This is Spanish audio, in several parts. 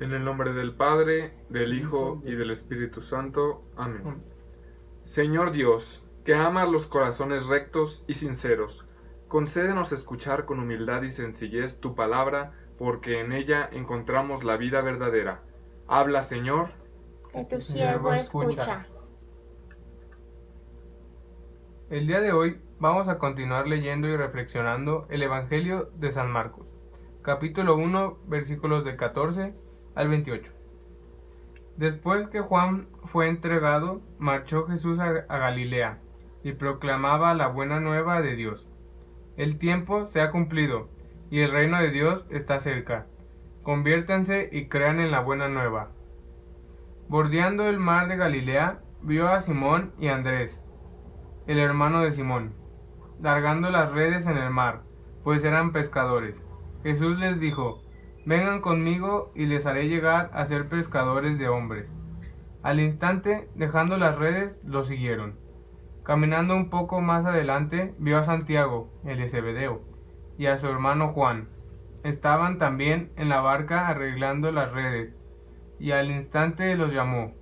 En el nombre del Padre, del Hijo y del Espíritu Santo. Amén. Señor Dios, que amas los corazones rectos y sinceros, concédenos escuchar con humildad y sencillez tu palabra, porque en ella encontramos la vida verdadera. Habla, Señor, que tu siervo escucha. El día de hoy vamos a continuar leyendo y reflexionando el Evangelio de San Marcos, capítulo 1, versículos del 14 al 28. Después que Juan fue entregado, marchó Jesús a Galilea y proclamaba la buena nueva de Dios. El tiempo se ha cumplido y el reino de Dios está cerca. Conviértanse y crean en la buena nueva. Bordeando el mar de Galilea, vio a Simón y Andrés, el hermano de Simón, largando las redes en el mar, pues eran pescadores. Jesús les dijo: vengan conmigo y les haré llegar a ser pescadores de hombres. Al instante, dejando las redes, lo siguieron. Caminando un poco más adelante, vio a Santiago, el de Zebedeo, y a su hermano Juan. Estaban también en la barca arreglando las redes, y al instante los llamó.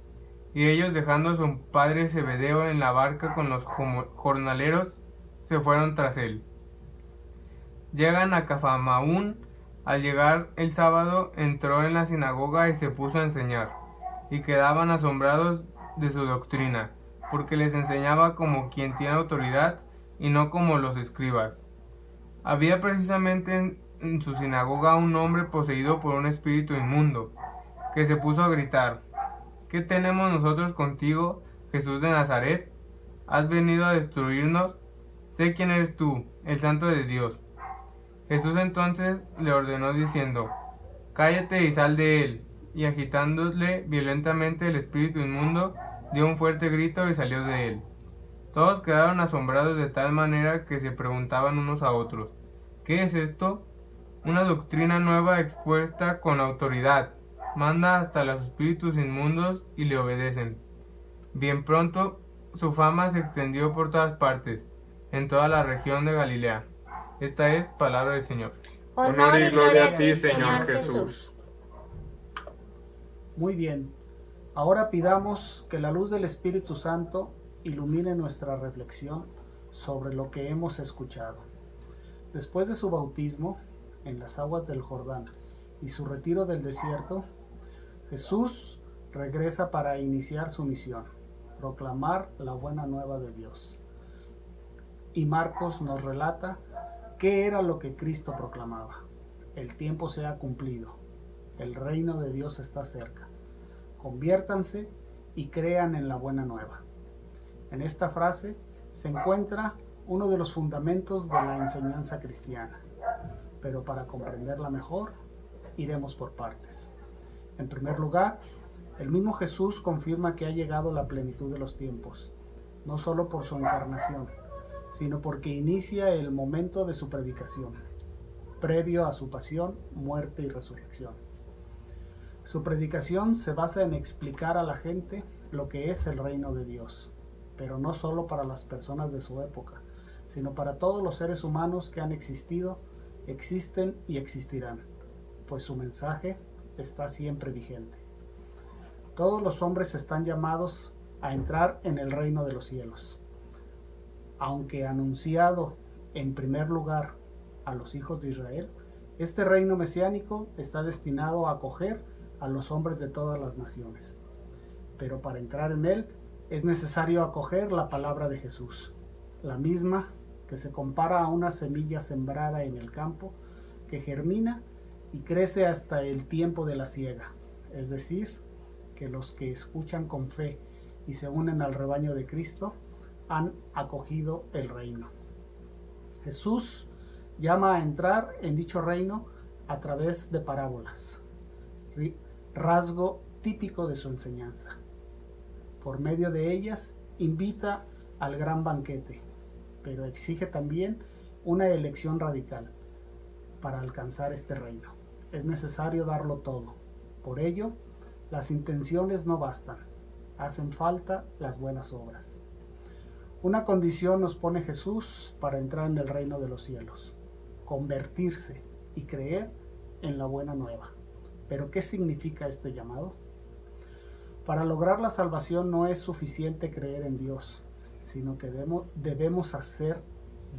Y ellos, dejando a su padre Zebedeo en la barca con los jornaleros, se fueron tras él. Llegan a Cafarnaún. Al llegar el sábado, entró en la sinagoga y se puso a enseñar, y quedaban asombrados de su doctrina, porque les enseñaba como quien tiene autoridad y no como los escribas. Había precisamente en su sinagoga un hombre poseído por un espíritu inmundo, que se puso a gritar: ¿qué tenemos nosotros contigo, Jesús de Nazaret? ¿Has venido a destruirnos? Sé quién eres tú, el Santo de Dios. Jesús entonces le ordenó diciendo: cállate y sal de él. Y agitándole violentamente el espíritu inmundo, dio un fuerte grito y salió de él. Todos quedaron asombrados de tal manera que se preguntaban unos a otros: ¿qué es esto? Una doctrina nueva expuesta con autoridad. Manda hasta los espíritus inmundos y le obedecen. Bien pronto su fama se extendió por todas partes, en toda la región de Galilea. Esta es palabra del Señor. Honor y gloria a ti, Señor Jesús. Muy bien. Ahora pidamos que la luz del Espíritu Santo ilumine nuestra reflexión sobre lo que hemos escuchado. Después de su bautismo en las aguas del Jordán y su retiro del desierto, Jesús regresa para iniciar su misión: proclamar la buena nueva de Dios. Y Marcos nos relata qué era lo que Cristo proclamaba: el tiempo se ha cumplido, el reino de Dios está cerca, conviértanse y crean en la buena nueva. En esta frase se encuentra uno de los fundamentos de la enseñanza cristiana, pero para comprenderla mejor, iremos por partes. En primer lugar, el mismo Jesús confirma que ha llegado la plenitud de los tiempos, no solo por su encarnación, sino porque inicia el momento de su predicación, previo a su pasión, muerte y resurrección. Su predicación se basa en explicar a la gente lo que es el reino de Dios, pero no solo para las personas de su época, sino para todos los seres humanos que han existido, existen y existirán, pues su mensaje está siempre vigente. Todos los hombres están llamados a entrar en el reino de los cielos. Aunque anunciado en primer lugar a los hijos de Israel, este reino mesiánico está destinado a acoger a los hombres de todas las naciones. Pero para entrar en él es necesario acoger la palabra de Jesús, la misma que se compara a una semilla sembrada en el campo que germina y crece hasta el tiempo de la siega, es decir, que los que escuchan con fe y se unen al rebaño de Cristo han acogido el reino. Jesús llama a entrar en dicho reino a través de parábolas, rasgo típico de su enseñanza. Por medio de ellas invita al gran banquete, pero exige también una elección radical. Para alcanzar este reino es necesario darlo todo. Por ello, las intenciones no bastan, hacen falta las buenas obras. Una condición nos pone Jesús para entrar en el reino de los cielos: convertirse y creer en la buena nueva. Pero ¿qué significa este llamado? Para lograr la salvación no es suficiente creer en Dios, sino que debemos hacer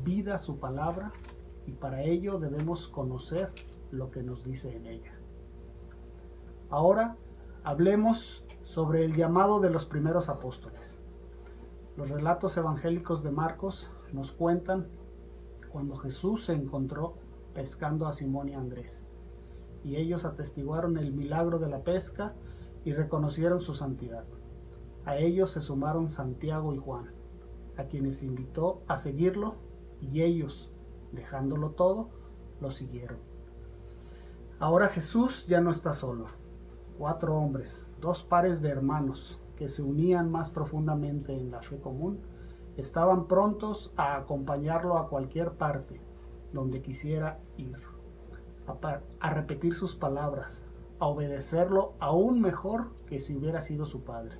vida su palabra, y para ello debemos conocer lo que nos dice en ella. Ahora hablemos sobre el llamado de los primeros apóstoles. Los relatos evangélicos de Marcos nos cuentan cuando Jesús se encontró pescando a Simón y Andrés, y ellos atestiguaron el milagro de la pesca y reconocieron su santidad. A ellos se sumaron Santiago y Juan, a quienes invitó a seguirlo, y ellos, dejándolo todo, lo siguieron. Ahora Jesús ya no está solo. 4 hombres, 2 pares de hermanos que se unían más profundamente en la fe común, estaban prontos a acompañarlo a cualquier parte donde quisiera ir, a repetir sus palabras, a obedecerlo aún mejor que si hubiera sido su padre.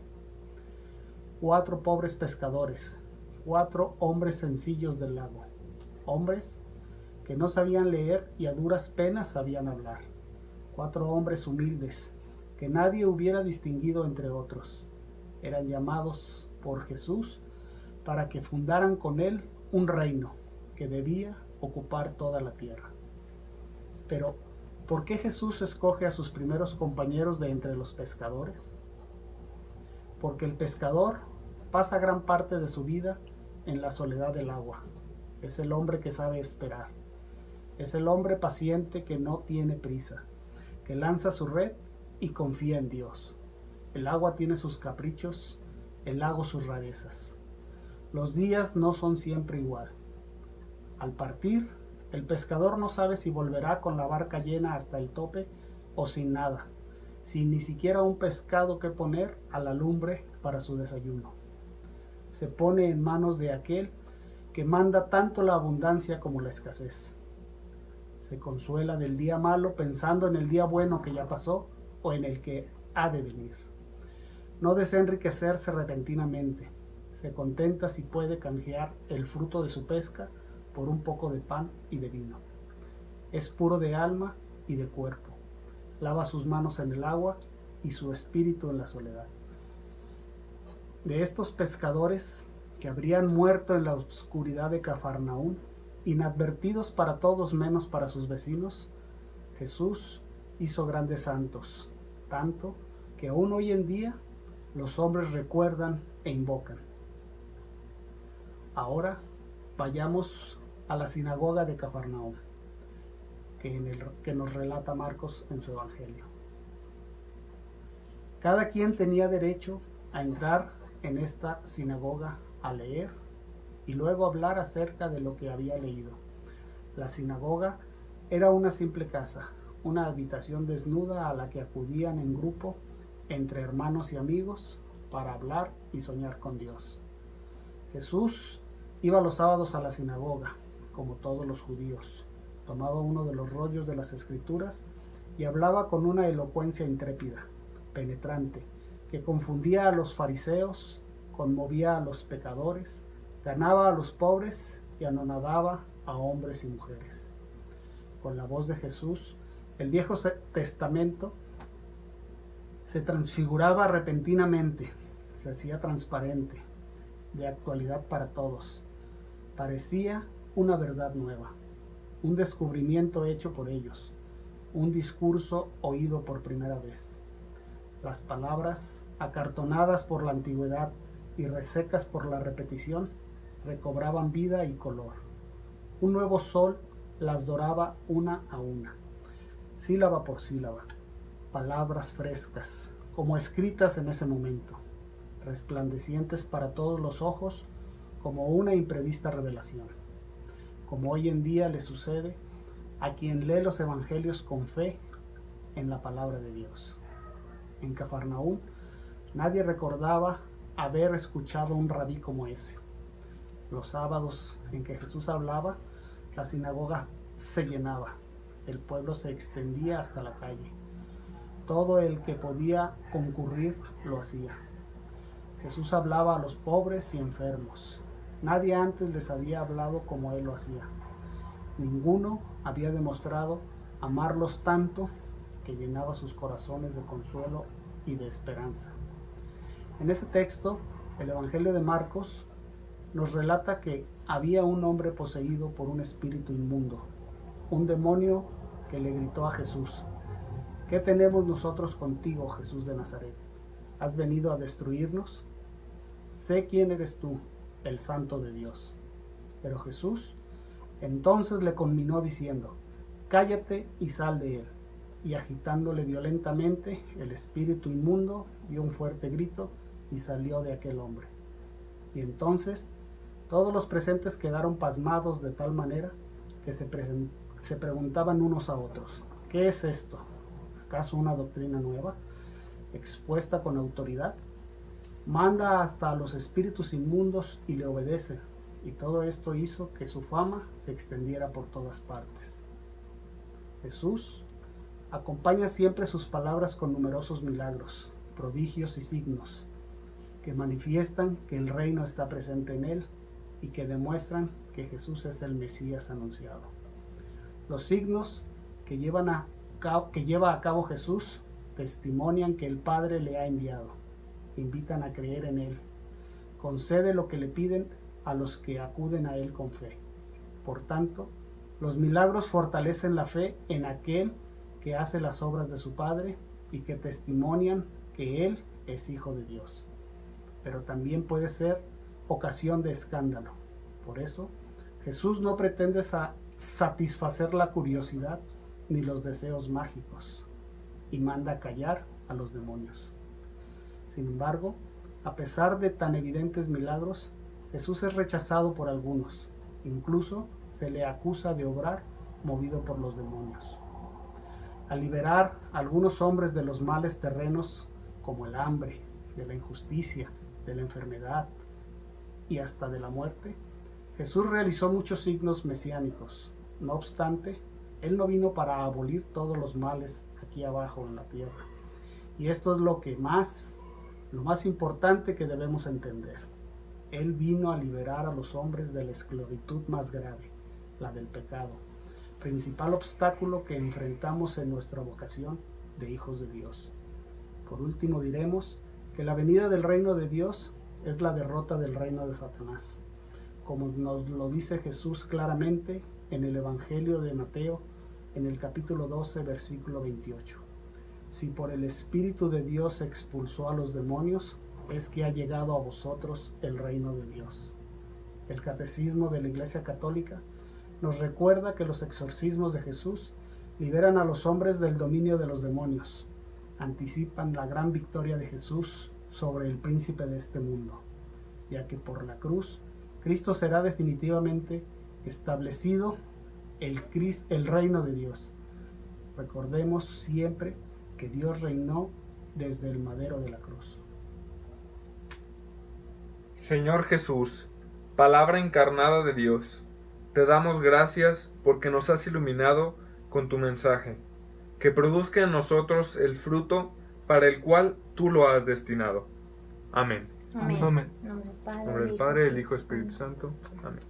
4 pobres pescadores, 4 hombres sencillos del lago, hombres que no sabían leer y a duras penas sabían hablar. 4 hombres humildes que nadie hubiera distinguido entre otros. Eran llamados por Jesús para que fundaran con él un reino que debía ocupar toda la tierra. Pero, ¿por qué Jesús escoge a sus primeros compañeros de entre los pescadores? Porque el pescador pasa gran parte de su vida en la soledad del agua. Es el hombre que sabe esperar. Es el hombre paciente que no tiene prisa, que lanza su red y confía en Dios. El agua tiene sus caprichos, el lago sus rarezas. Los días no son siempre igual. Al partir, el pescador no sabe si volverá con la barca llena hasta el tope o sin nada, sin ni siquiera un pescado que poner a la lumbre para su desayuno. Se pone en manos de aquel que manda tanto la abundancia como la escasez. Se consuela del día malo pensando en el día bueno que ya pasó o en el que ha de venir. No desea enriquecerse repentinamente. Se contenta si puede canjear el fruto de su pesca por un poco de pan y de vino. Es puro de alma y de cuerpo. Lava sus manos en el agua y su espíritu en la soledad. De estos pescadores que habrían muerto en la oscuridad de Cafarnaún, inadvertidos para todos menos para sus vecinos, Jesús hizo grandes santos, tanto que aún hoy en día los hombres recuerdan e invocan. Ahora vayamos a la sinagoga de Cafarnaún, que nos relata Marcos en su Evangelio. Cada quien tenía derecho a entrar en esta sinagoga a leer y luego hablar acerca de lo que había leído. La sinagoga era una simple casa, una habitación desnuda a la que acudían en grupo entre hermanos y amigos para hablar y soñar con Dios. Jesús iba los sábados a la sinagoga, como todos los judíos. Tomaba uno de los rollos de las Escrituras y hablaba con una elocuencia intrépida, penetrante, que confundía a los fariseos, conmovía a los pecadores, ganaba a los pobres y anonadaba a hombres y mujeres. Con la voz de Jesús, el Viejo Testamento se transfiguraba repentinamente, se hacía transparente, de actualidad para todos. Parecía una verdad nueva, un descubrimiento hecho por ellos, un discurso oído por primera vez. Las palabras, acartonadas por la antigüedad y resecas por la repetición, recobraban vida y color. Un nuevo sol las doraba una a una, sílaba por sílaba, palabras frescas, como escritas en ese momento, resplandecientes para todos los ojos como una imprevista revelación, como hoy en día le sucede a quien lee los evangelios con fe en la palabra de Dios. En Cafarnaún nadie recordaba haber escuchado un rabí como ese. Los sábados en que Jesús hablaba, la sinagoga se llenaba, el pueblo se extendía hasta la calle. Todo el que podía concurrir lo hacía. Jesús hablaba a los pobres y enfermos. Nadie antes les había hablado como él lo hacía. Ninguno había demostrado amarlos tanto que llenaba sus corazones de consuelo y de esperanza. En ese texto, el Evangelio de Marcos nos relata que había un hombre poseído por un espíritu inmundo, un demonio que le gritó a Jesús: ¿qué tenemos nosotros contigo, Jesús de Nazaret? ¿Has venido a destruirnos? Sé quién eres tú, el Santo de Dios. Pero Jesús entonces le conminó diciendo: cállate y sal de él. Y agitándole violentamente, el espíritu inmundo dio un fuerte grito y salió de aquel hombre. Y entonces todos los presentes quedaron pasmados de tal manera que se preguntaban unos a otros: ¿qué es esto? ¿Acaso una doctrina nueva, expuesta con autoridad? Manda hasta a los espíritus inmundos y le obedecen. Y todo esto hizo que su fama se extendiera por todas partes. Jesús acompaña siempre sus palabras con numerosos milagros, prodigios y signos que manifiestan que el reino está presente en él y que demuestran que Jesús es el Mesías anunciado. Los signos que lleva a cabo Jesús testimonian que el Padre le ha enviado, invitan a creer en él, concede lo que le piden a los que acuden a él con fe. Por tanto, los milagros fortalecen la fe en aquel que hace las obras de su Padre y que testimonian que él es Hijo de Dios. Pero también puede ser ocasión de escándalo. Por eso, Jesús no pretende satisfacer la curiosidad ni los deseos mágicos, y manda callar a los demonios. Sin embargo, a pesar de tan evidentes milagros, Jesús es rechazado por algunos. Incluso se le acusa de obrar movido por los demonios. Al liberar a algunos hombres de los males terrenos como el hambre, de la injusticia, de la enfermedad y hasta de la muerte, Jesús realizó muchos signos mesiánicos. No obstante, él no vino para abolir todos los males aquí abajo en la tierra. Y esto es lo más importante que debemos entender. Él vino a liberar a los hombres de la esclavitud más grave, la del pecado, principal obstáculo que enfrentamos en nuestra vocación de hijos de Dios. Por último diremos que la venida del reino de Dios es la derrota del reino de Satanás, como nos lo dice Jesús claramente en el Evangelio de Mateo, en el capítulo 12, versículo 28. Si por el Espíritu de Dios expulsó a los demonios, es que ha llegado a vosotros el reino de Dios. El Catecismo de la Iglesia Católica nos recuerda que los exorcismos de Jesús liberan a los hombres del dominio de los demonios, anticipan la gran victoria de Jesús sobre el príncipe de este mundo, ya que por la cruz Cristo será definitivamente establecido el reino de Dios. Recordemos siempre que Dios reinó desde el madero de la cruz. Señor Jesús, palabra encarnada de Dios, te damos gracias porque nos has iluminado con tu mensaje, que produzca en nosotros el fruto para el cual tú lo has destinado. Amén. Amén. Amén. En nombre del Padre, En nombre del Padre, del Hijo y del Espíritu Santo. Amén.